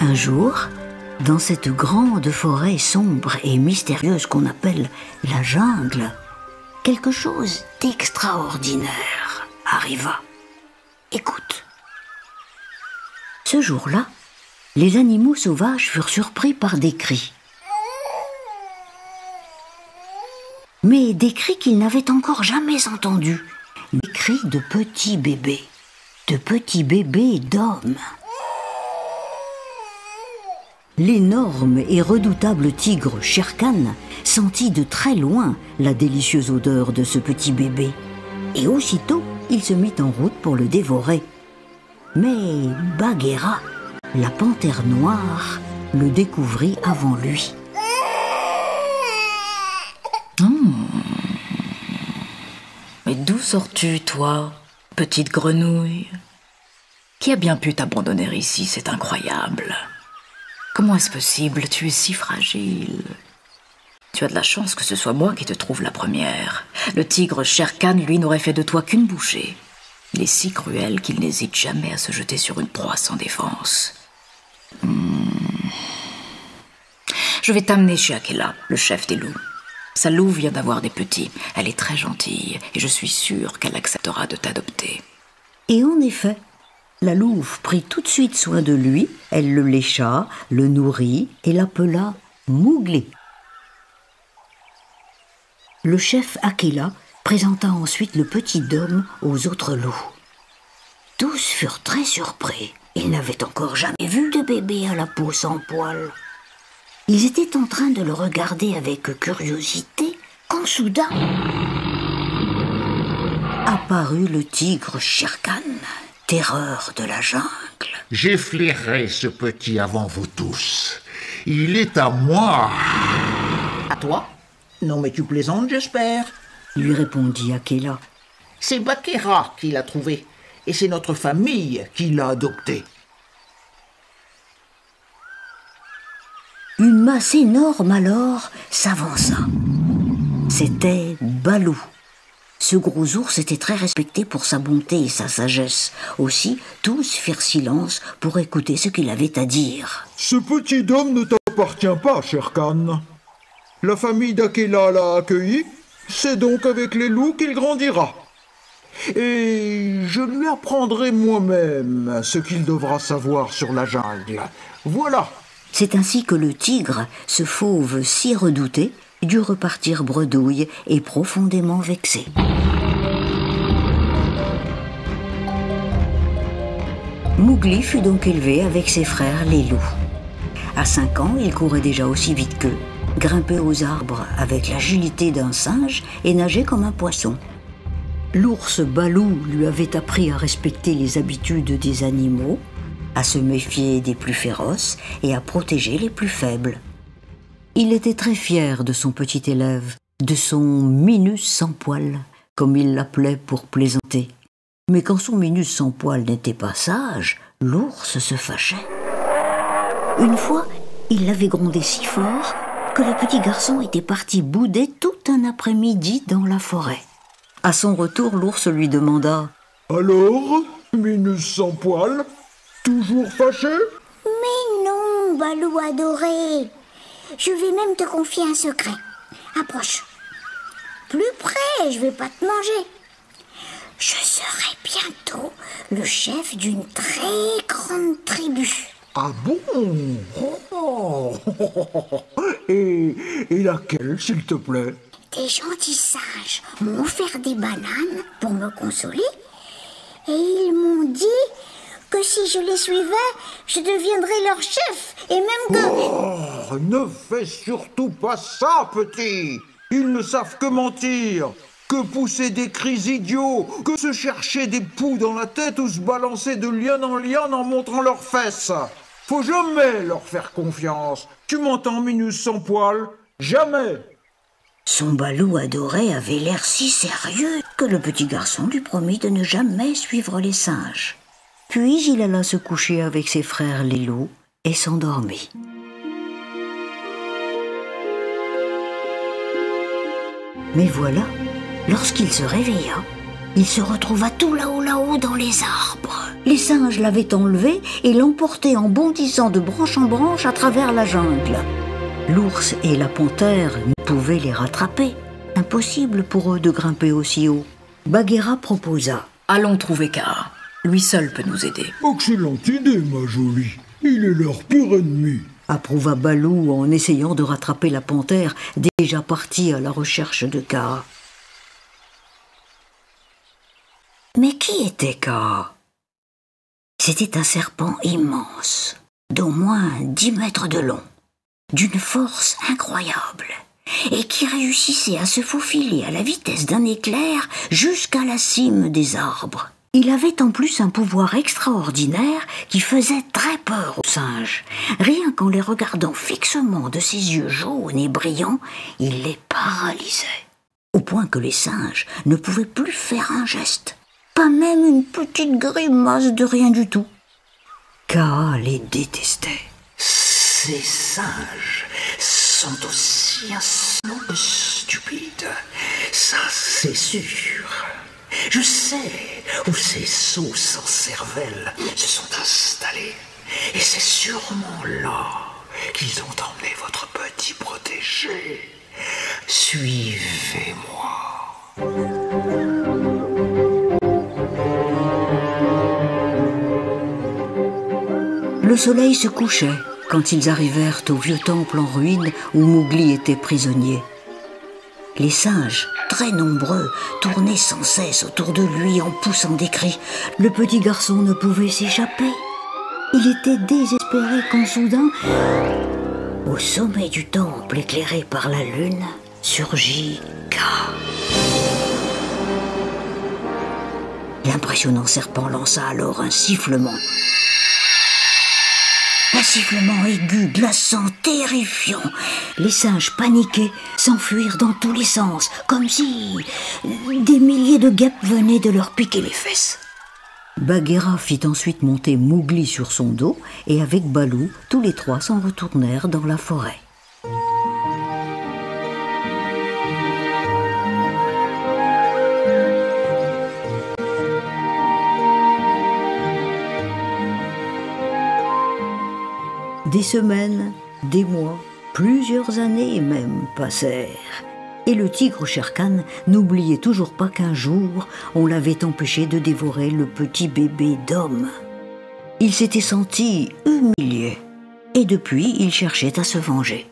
Un jour, dans cette grande forêt sombre et mystérieuse qu'on appelle la jungle, quelque chose d'extraordinaire arriva. Écoute. Ce jour-là, les animaux sauvages furent surpris par des cris. Mais des cris qu'ils n'avaient encore jamais entendus. Des cris de petits bébés d'hommes. L'énorme et redoutable tigre Shere Khan sentit de très loin la délicieuse odeur de ce petit bébé. Et aussitôt, il se mit en route pour le dévorer. Mais Bagheera, la panthère noire, le découvrit avant lui. Mais d'où sors-tu, toi, petite grenouille? Qui a bien pu t'abandonner ici? C'est incroyable. Comment est-ce possible? Tu es si fragile. Tu as de la chance que ce soit moi qui te trouve la première. Le tigre Shere Khan, lui, n'aurait fait de toi qu'une bouchée. Il est si cruel qu'il n'hésite jamais à se jeter sur une proie sans défense. Je vais t'amener chez Akela, le chef des loups. Sa louve vient d'avoir des petits. Elle est très gentille et je suis sûre qu'elle acceptera de t'adopter. Et en effet, la louve prit tout de suite soin de lui. Elle le lécha, le nourrit et l'appela Mowgli. Le chef Akela présenta ensuite le petit homme aux autres loups. Tous furent très surpris. Ils n'avaient encore jamais vu de bébé à la peau sans poils. Ils étaient en train de le regarder avec curiosité quand soudain apparut le tigre Shere Khan, terreur de la jungle. J'effleillerai ce petit avant vous tous. Il est à moi. À toi? Non mais tu plaisantes, j'espère. Lui répondit Akela. C'est Bagheera qui l'a trouvé, et c'est notre famille qui l'a adopté. Une masse énorme alors s'avança. C'était Baloo. Ce gros ours était très respecté pour sa bonté et sa sagesse. Aussi, tous firent silence pour écouter ce qu'il avait à dire. Ce petit homme ne t'appartient pas, Shere Khan. La famille d'Akela l'a accueilli, c'est donc avec les loups qu'il grandira. Et je lui apprendrai moi-même ce qu'il devra savoir sur la jungle. Voilà. C'est ainsi que le tigre, ce fauve si redouté, dut repartir bredouille et profondément vexé. Mowgli fut donc élevé avec ses frères les loups. À 5 ans, il courait déjà aussi vite qu'eux, grimpait aux arbres avec l'agilité d'un singe et nageait comme un poisson. L'ours Baloo lui avait appris à respecter les habitudes des animaux, à se méfier des plus féroces et à protéger les plus faibles. Il était très fier de son petit élève, de son Minus sans poil, comme il l'appelait pour plaisanter. Mais quand son Minus sans poil n'était pas sage, l'ours se fâchait. Une fois, il l'avait grondé si fort que le petit garçon était parti bouder tout un après-midi dans la forêt. À son retour, l'ours lui demanda « Alors, Minus sans poil, toujours fâché ?» « Mais non, Balou adoré. Je vais même te confier un secret. Approche. Plus près, je vais pas te manger. Je serai bientôt le chef d'une très grande tribu. » Ah bon? Oh. Et laquelle, s'il te plaît? Des gentils singes m'ont offert des bananes pour me consoler. Et ils m'ont dit que si je les suivais, je deviendrais leur chef. Et même que... Oh, ne fais surtout pas ça, petit. Ils ne savent que mentir, que pousser des cris idiots, que se chercher des poux dans la tête ou se balancer de liane en montrant leurs fesses. Faut jamais leur faire confiance. Tu m'entends, Minus sans poil? Jamais. Son Balou adoré avait l'air si sérieux que le petit garçon lui promit de ne jamais suivre les singes. Puis il alla se coucher avec ses frères les loups et s'endormit. Mais voilà, lorsqu'il se réveilla, il se retrouva tout là-haut dans les arbres. Les singes l'avaient enlevé et l'emportaient en bondissant de branche en branche à travers la jungle. L'ours et la panthère ne pouvaient les rattraper. Impossible pour eux de grimper aussi haut. Bagheera proposa. Allons trouver Kaa. Lui seul peut nous aider. Excellente idée, ma jolie. Il est leur pire ennemi. Approuva Balou en essayant de rattraper la panthère, déjà partie à la recherche de Kaa. Mais qui était Kaa? C'était un serpent immense, d'au moins 10 mètres de long, d'une force incroyable, et qui réussissait à se faufiler à la vitesse d'un éclair jusqu'à la cime des arbres. Il avait en plus un pouvoir extraordinaire qui faisait très peur aux singes. Rien qu'en les regardant fixement de ses yeux jaunes et brillants, il les paralysait, au point que les singes ne pouvaient plus faire un geste. Pas même une petite grimace de rien du tout. Kaa les détestait. Ces singes sont aussi insolents que stupides. Ça, c'est sûr. Je sais où ces sots sans cervelle se sont installés. Et c'est sûrement là qu'ils ont emmené votre petit protégé. Suivez-moi. Le soleil se couchait quand ils arrivèrent au vieux temple en ruine où Mowgli était prisonnier. Les singes, très nombreux, tournaient sans cesse autour de lui en poussant des cris. Le petit garçon ne pouvait s'échapper. Il était désespéré quand soudain, au sommet du temple éclairé par la lune, surgit Kaa. L'impressionnant serpent lança alors un sifflement. Un sifflement aigu, glaçant, terrifiant. Les singes paniqués s'enfuirent dans tous les sens, comme si des milliers de guêpes venaient de leur piquer les fesses. Bagheera fit ensuite monter Mowgli sur son dos et avec Balou, tous les trois s'en retournèrent dans la forêt. Des semaines, des mois, plusieurs années même passèrent. Et le tigre Shere Khan n'oubliait toujours pas qu'un jour, on l'avait empêché de dévorer le petit bébé d'homme. Il s'était senti humilié. Et depuis, il cherchait à se venger.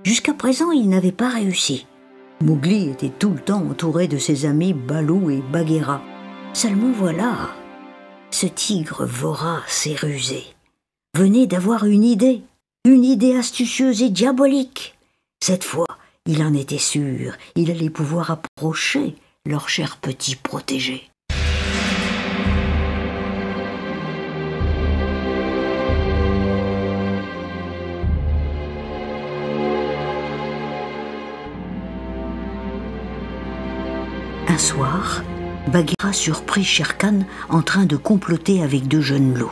Jusqu'à présent, il n'avait pas réussi. Mowgli était tout le temps entouré de ses amis Balou et Bagheera. Seulement voilà, ce tigre vorace et rusé venait d'avoir une idée astucieuse et diabolique. Cette fois, il en était sûr, il allait pouvoir approcher leur cher petit protégé. Un soir, Bagheera surprit Shere Khan en train de comploter avec 2 jeunes loups.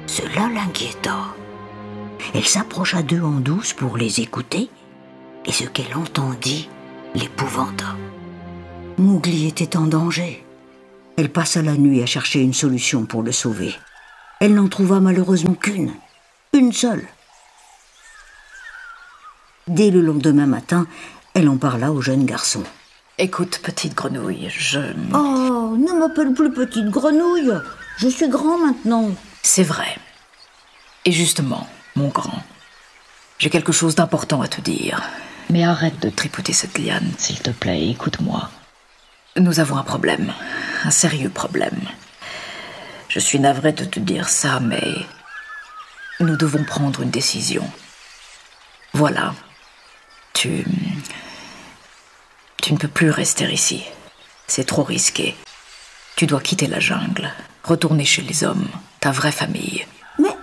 Cela l'inquiéta. Elle s'approcha d'eux en douce pour les écouter, et ce qu'elle entendit l'épouvanta. Mowgli était en danger. Elle passa la nuit à chercher une solution pour le sauver. Elle n'en trouva malheureusement qu'une, une seule. Dès le lendemain matin, elle en parla au jeune garçon. Écoute, petite grenouille, Oh, ne m'appelle plus petite grenouille. Je suis grand maintenant. C'est vrai. Et justement, mon grand, j'ai quelque chose d'important à te dire. Mais arrête de tripoter cette liane, s'il te plaît, écoute-moi. Nous avons un problème, un sérieux problème. Je suis navrée de te dire ça, mais nous devons prendre une décision. Voilà, tu ne peux plus rester ici. C'est trop risqué. Tu dois quitter la jungle, retourner chez les hommes, ta vraie famille. Mais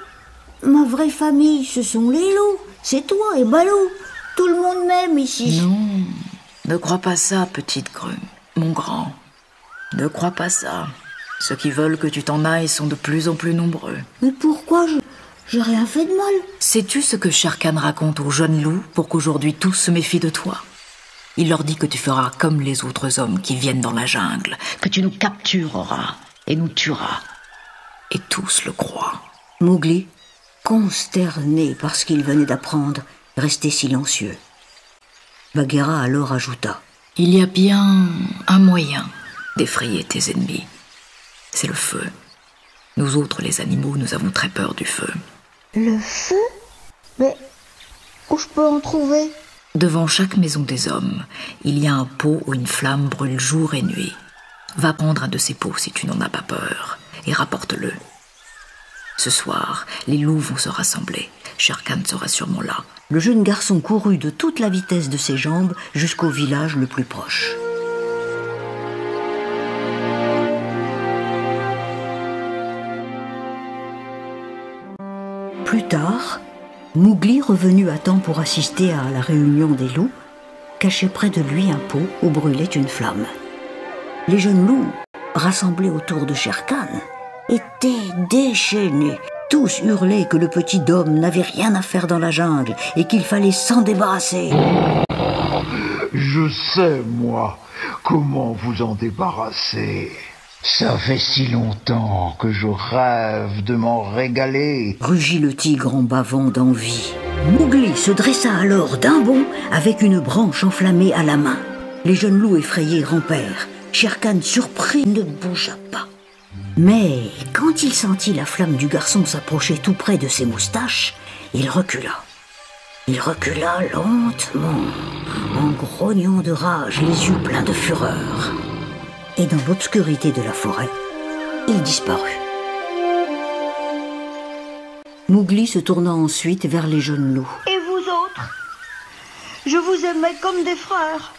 ma vraie famille, ce sont les loups. C'est toi et Balou. Tout le monde m'aime ici. Non, ne crois pas ça, petite grue, mon grand. Ne crois pas ça. Ceux qui veulent que tu t'en ailles sont de plus en plus nombreux. Mais pourquoi? J'ai rien fait de mal. Sais-tu ce que Shere Khan raconte aux jeunes loups pour qu'aujourd'hui tous se méfient de toi? Il leur dit que tu feras comme les autres hommes qui viennent dans la jungle, que tu nous captureras et nous tueras. et tous le croient. Mowgli, consterné par ce qu'il venait d'apprendre, restait silencieux. Bagheera alors ajouta: Il y a bien un moyen d'effrayer tes ennemis. C'est le feu. Nous autres, les animaux, nous avons très peur du feu. Le feu? Mais où je peux en trouver? Devant chaque maison des hommes, il y a un pot où une flamme brûle jour et nuit. Va prendre un de ces pots si tu n'en as pas peur, et rapporte-le. Ce soir, les loups vont se rassembler. Shere Khan sera sûrement là. Le jeune garçon courut de toute la vitesse de ses jambes jusqu'au village le plus proche. Plus tard, Mowgli, revenu à temps pour assister à la réunion des loups, cachait près de lui un pot où brûlait une flamme. Les jeunes loups, rassemblés autour de Shere Khan, étaient déchaînés. Tous hurlaient que le petit Dom n'avait rien à faire dans la jungle et qu'il fallait s'en débarrasser. Je sais, moi, comment vous en débarrasser. Ça fait si longtemps que je rêve de m'en régaler. Rugit le tigre en bavant d'envie. Mowgli se dressa alors d'un bond avec une branche enflammée à la main. Les jeunes loups effrayés rampèrent. Shere Khan, surpris, ne bougea pas. Mais quand il sentit la flamme du garçon s'approcher tout près de ses moustaches, il recula. Il recula lentement, en grognant de rage, les yeux pleins de fureur. Et dans l'obscurité de la forêt, il disparut. Mowgli se tourna ensuite vers les jeunes loups. Et vous autres? Je vous aimais comme des frères.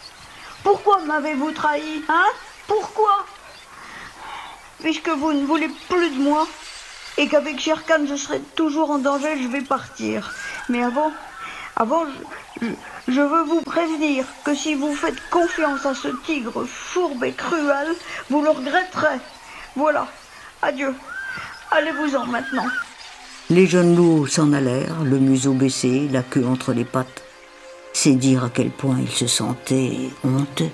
Pourquoi m'avez-vous trahi, hein? Pourquoi? Puisque vous ne voulez plus de moi, et qu'avec Shere Khan je serai toujours en danger, je vais partir. Mais avant, je veux vous prévenir que si vous faites confiance à ce tigre fourbe et cruel, vous le regretterez. Voilà, adieu. Allez-vous-en maintenant. Les jeunes loups s'en allèrent, le museau baissé, la queue entre les pattes. C'est dire à quel point ils se sentaient honteux.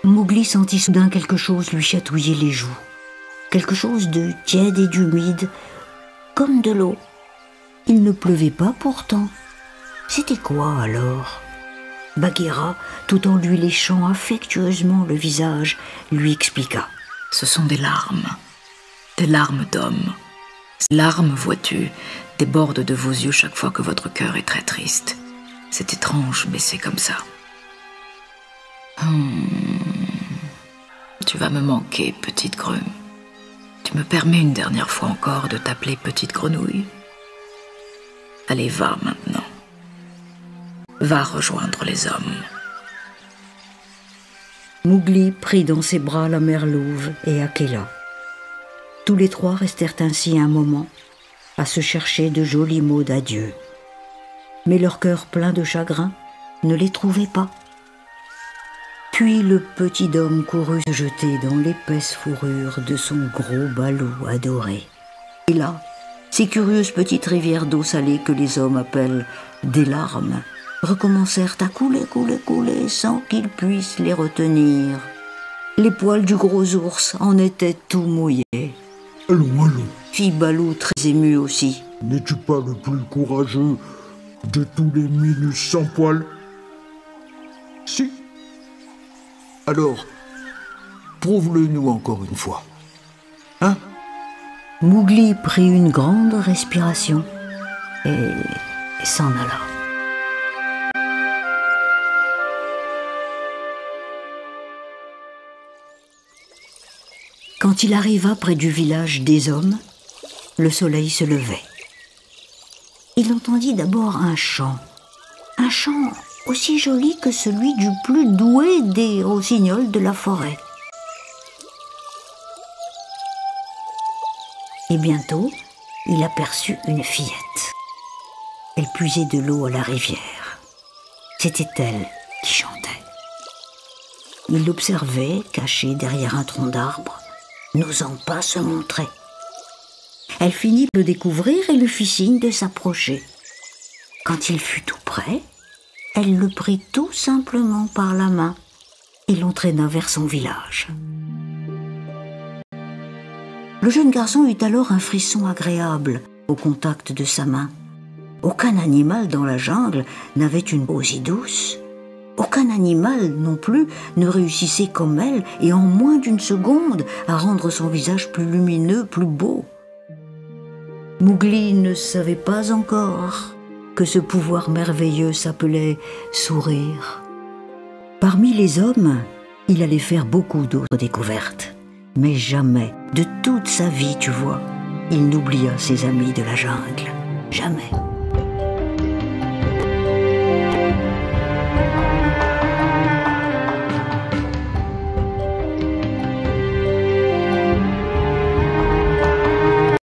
Mowgli sentit soudain quelque chose lui chatouiller les joues. Quelque chose de tiède et d'humide, comme de l'eau. Il ne pleuvait pas pourtant. C'était quoi alors? Bagheera, tout en lui léchant affectueusement le visage, lui expliqua. Ce sont des larmes d'homme. Ces larmes, vois-tu, débordent de vos yeux chaque fois que votre cœur est très triste. C'est étrange, mais c'est comme ça. Tu vas me manquer, petite grue. Tu me permets une dernière fois encore de t'appeler petite grenouille? Allez, va maintenant. Va rejoindre les hommes. Mowgli prit dans ses bras la mère louve et Akela. Tous les trois restèrent ainsi un moment, à se chercher de jolis mots d'adieu. Mais leur cœur plein de chagrin ne les trouvait pas. Puis le petit Dom courut se jeter dans l'épaisse fourrure de son gros Balou adoré. Et là, ces curieuses petites rivières d'eau salée que les hommes appellent des larmes recommencèrent à couler, sans qu'ils puissent les retenir. Les poils du gros ours en étaient tout mouillés. Allons, Fit Balou très ému aussi. n'es-tu pas le plus courageux de tous les minus sans poils? Si. Alors, prouve-le-nous encore une fois. Hein? Mowgli prit une grande respiration et s'en alla. Quand il arriva près du village des hommes, le soleil se levait. Il entendit d'abord un chant aussi joli que celui du plus doué des rossignols de la forêt. Et bientôt, il aperçut une fillette. Elle puisait de l'eau à la rivière. C'était elle qui chantait. Il l'observait, caché derrière un tronc d'arbre, n'osant pas se montrer. Elle finit de le découvrir et lui fit signe de s'approcher. Quand il fut tout près, elle le prit tout simplement par la main et l'entraîna vers son village. Le jeune garçon eut alors un frisson agréable au contact de sa main. Aucun animal dans la jungle n'avait une peau aussi douce. Aucun animal non plus ne réussissait comme elle et en moins d'une seconde à rendre son visage plus lumineux, plus beau. Mowgli ne savait pas encore que ce pouvoir merveilleux s'appelait sourire. Parmi les hommes, il allait faire beaucoup d'autres découvertes. Mais jamais, de toute sa vie, tu vois, il n'oublia ses amis de la jungle. Jamais.